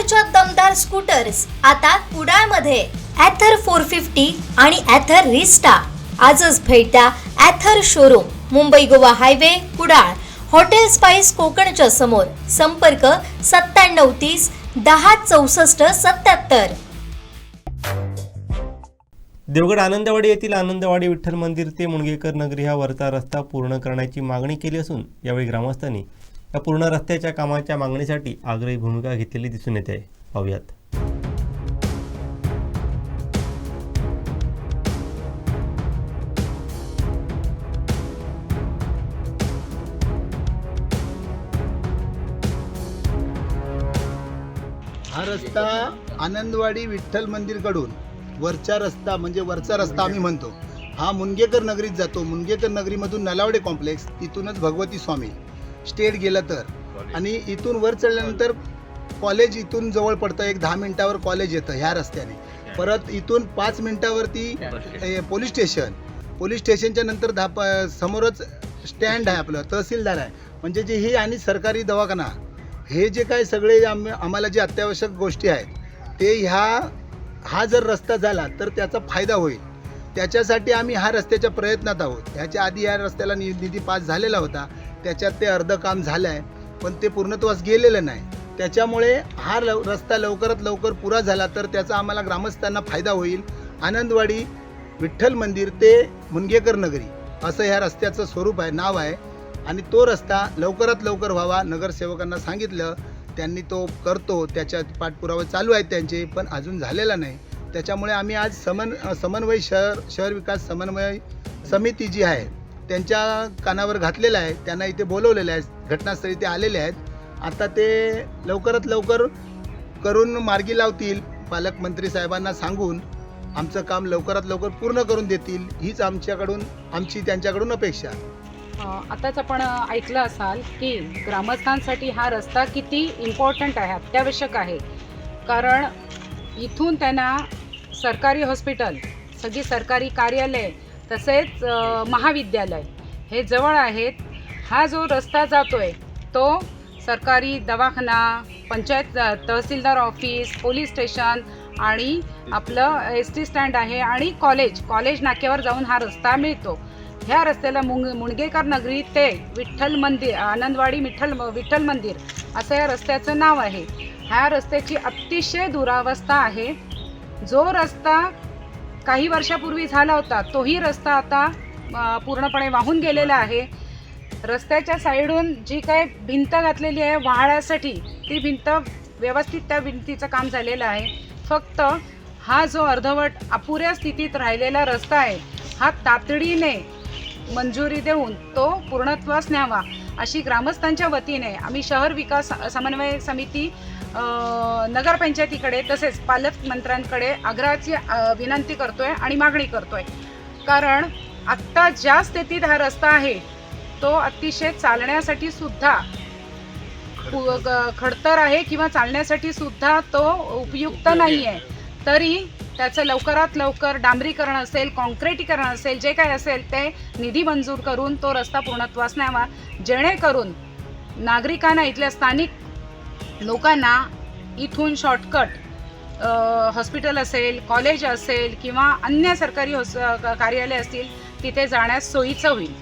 ॲथरच्या दमदार स्कूटर्स आता कुडाळमध्ये ॲथर 450 आणि ॲथर रिस्टा. आजच भेट द्या Ather showroom, Mumbai Goa highway, Kudal, hotel spice कोकणच्या समोर. संपर्क 9730 10 64 77. देवगड आनंदवाडी येथील आनंदवाडी विठ्ठल मंदिर ते मुणगेकर नगरी हा वरचा रस्ता पूर्ण करण्याची मागणी केली असून यावेळी ग्रामस्थांनी या पूर्ण रस्त्याच्या कामाच्या मागणीसाठी आग्रही भूमिका घेतलेली दिसून येते आहे. पाहूयात. हा रस्ता आनंदवाडी विठ्ठल मंदिरकडून वरचा रस्ता म्हणजे वरचा रस्ता आम्ही म्हणतो, हा मुणगेकर नगरीत जातो. मुणगेकर नगरीमधून नलावडे कॉम्प्लेक्स, तिथूनच भगवती स्वामी स्टेट गेलं तर, आणि इथून वर चढल्यानंतर कॉलेज इथून जवळ पडतं. एक 10 मिनिटावर कॉलेज येतं ह्या रस्त्याने. परत इथून 5 मिनिटावरती पोलीस स्टेशनच्या नंतर समोरच स्टँड आहे, आपलं तहसीलदार आहे. म्हणजे जे ही आणि सरकारी दवाखाना, हे जे काय सगळे आम्हाला जे अत्यावश्यक गोष्टी आहेत ते हा जर रस्ता झाला तर त्याचा फायदा होईल. त्याच्यासाठी आम्ही हा रस्त्याच्या प्रयत्नात आहोत. ह्याच्या आधी या रस्त्याला निधी पास झालेला होता, त्याच्यात ते अर्ध काम झालं आहे, पण ते पूर्णत्वास गेलेलं नाही. त्याच्यामुळे हा रस्ता लवकरात लवकर पुरा झाला तर त्याचा आम्हाला ग्रामस्थांना फायदा होईल. आनंदवाडी विठ्ठल मंदिर ते मुणगेकर नगरी असं ह्या रस्त्याचं स्वरूप आहे, नाव आहे. आणि तो रस्ता लवकरात लवकर व्हावा. नगरसेवकांना सांगितलं, त्यांनी तो करतो, त्याच्या पाठपुरावा चालू आहेत त्यांचे, पण अजून झालेला नाही. त्याच्यामुळे आम्ही आज समन्वय शहर विकास समन्वय समिती जी आहे त्यांच्या कानावर घातलेलं आहे. त्यांना इथे बोलवलेलं आहे, घटनास्थळी ते आलेले आहेत. आता ते लवकरात लवकर करून मार्गी लावतील. पालकमंत्री साहेबांना सांगून आमचं काम लवकरात लवकर पूर्ण करून देतील, हीच आमची त्यांच्याकडून अपेक्षा. आताच आपण ऐकलं असाल की ग्रामस्थांसाठी हा रस्ता किती इम्पॉर्टंट आहे, अत्यावश्यक आहे. कारण इथून त्यांना सरकारी हॉस्पिटल, सगळी सरकारी कार्यालय, तसेच महाविद्यालय हे जवळ आहेत. हा जो रस्ता जातोय तो सरकारी दवाखाना, पंचायत तहसीलदार ऑफिस, पोलीस स्टेशन आणि आपलं ST स्टँड आहे आणि कॉलेज नाक्यावर जाऊन हा रस्ता मिळतो. ह्या रस्त्याला मुणगेकर नगरी ते विठ्ठल मंदिर, आनंदवाडी विठ्ठल मंदिर असं या रस्त्याचं नाव आहे. ह्या रस्त्याची अतिशय दुरावस्था आहे. जो रस्ता काही वर्षापूर्वी झाला होता तोही रस्ता आता पूर्णपणे वाहून गेलेला आहे. रस्त्याच्या साईडून जी काय भिंत घातलेली आहे वाहण्यासाठी, ती भिंत व्यवस्थित त्या भिंतीचं काम झालेलं आहे. फक्त हा जो अर्धवट अपुऱ्या स्थितीत राहिलेला रस्ता आहे, हा तातडीने मंजुरी देऊन तो पूर्णत्वास न्यावा अशी ग्रामस्थांच्या वतीने आम्ही शहर विकास समन्वय समिती, नगरपंचायतीकडे तसेच पालकमंत्र्यांकडे आग्रहाची विनंती करतोय आणि मागणी करतोय. कारण आत्ता ज्या स्थितीत हा रस्ता आहे तो अतिशय चालण्यासाठी सुद्धा खडतर आहे किंवा चालण्यासाठी सुद्धा तो उपयुक्त नाही आहे. तरी त्याचं लवकरात लवकर डांबरीकरण असेल, काँक्रिटीकरण असेल, जे काय असेल ते निधी मंजूर करून तो रस्ता पूर्णत्वास न्यावा, जेणेकरून नागरिकांना, इथल्या स्थानिक लोकांना इथून शॉर्टकट हॉस्पिटल असेल, कॉलेज असेल किंवा अन्य सरकारी कार्यालय असतील तिथे जाण्यास सोयीचं होईल.